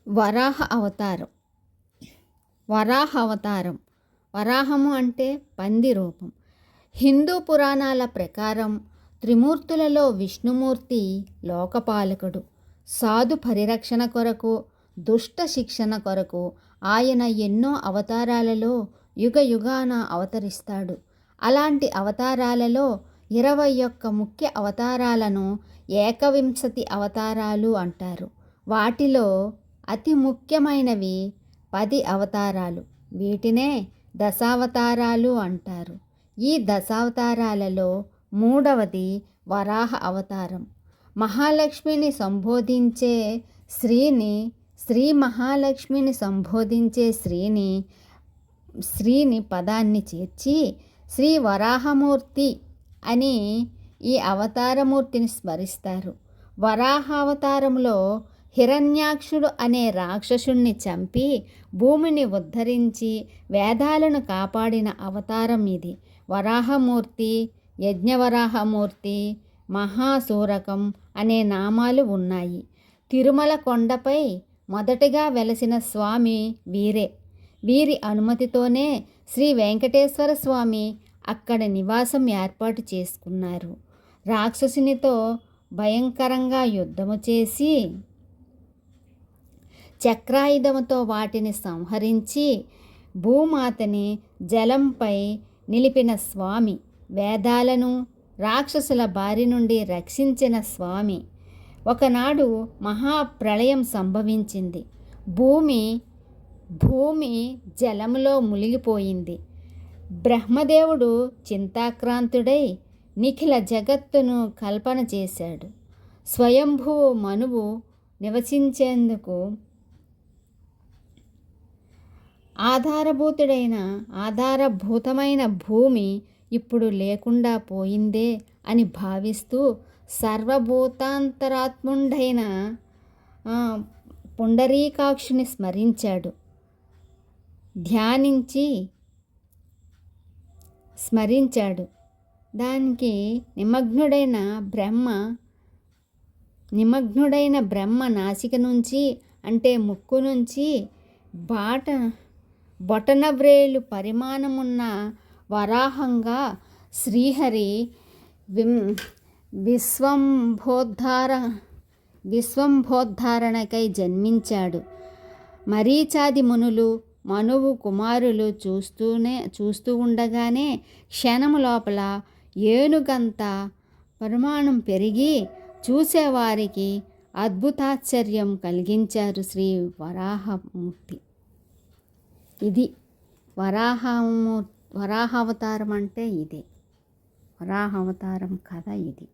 వరాహ అవతారం. వరాహ అవతారం, వరాహము అంటే పంది రూపం. హిందూ పురాణాల ప్రకారం త్రిమూర్తులలో విష్ణుమూర్తి లోకపాలకుడు. సాధు పరిరక్షణ కొరకు, దుష్ట శిక్షణ కొరకు ఆయన ఎన్నో అవతారాలలో యుగ యుగాన అవతరిస్తాడు. అలాంటి అవతారాలలో 21 ముఖ్య అవతారాలను ఏకవింశతి అవతారాలు అంటారు. వాటిలో అతి ముఖ్యమైనవి 10 అవతారాలు. వీటినే దశావతారాలు అంటారు. ఈ దశావతారాలలో మూడవది వరాహ అవతారం. మహాలక్ష్మిని సంబోధించే శ్రీ మహాలక్ష్మిని సంబోధించే శ్రీని పదాన్ని చేర్చి శ్రీ వరాహమూర్తి అని ఈ అవతారమూర్తిని స్మరిస్తారు. వరాహావతారంలో హిరణ్యాక్షుడు అనే రాక్షసుణ్ణి చంపి భూమిని ఉద్ధరించి వేదాలను కాపాడిన అవతారం ఇది. వరాహమూర్తి, యజ్ఞవరాహమూర్తి, మహాసూరకం అనే నామాలు ఉన్నాయి. తిరుమల కొండపై మొదటగా వెలసిన స్వామి వీరే. వీరి అనుమతితోనే శ్రీ వెంకటేశ్వర స్వామి అక్కడ నివాసం ఏర్పాటు చేసుకున్నారు. రాక్షసునితో భయంకరంగా యుద్ధము చేసి చక్రాయుధముతో వాటిని సంహరించి భూమాతని జలంపై నిలిపిన స్వామి. వేదాలను రాక్షసుల బారి నుండి రక్షించిన స్వామి. ఒకనాడు మహాప్రళయం సంభవించింది. భూమి జలములో మునిగిపోయింది. బ్రహ్మదేవుడు చింతాక్రాంతుడై నిఖిల జగత్తును కల్పన చేశాడు. స్వయంభువు మనువు నివసించేందుకు ఆధారభూతమైన భూమి ఇప్పుడు లేకుండా పోయిందే అని భావిస్తూ సర్వభూతాంతరాత్ముండైన పుండరీకాక్షుని స్మరించాడు. దానికి నిమగ్నుడైన బ్రహ్మ నాసిక నుంచి అంటే ముక్కు నుంచి బొటనవ్రేలు పరిమాణమున్న వరాహంగా శ్రీహరి విశ్వంభోద్ధారణకై జన్మించాడు. మరీచాది మునులు, మనువు కుమారులు చూస్తూ ఉండగానే క్షణము లోపల ఏనుగంత పరిమాణం పెరిగి చూసేవారికి అద్భుతాశ్చర్యం కలిగించారు శ్రీ వరాహమూర్తి. ఇది వరాహావతారం అంటే ఇదే. వరాహావతారం కథ ఇది.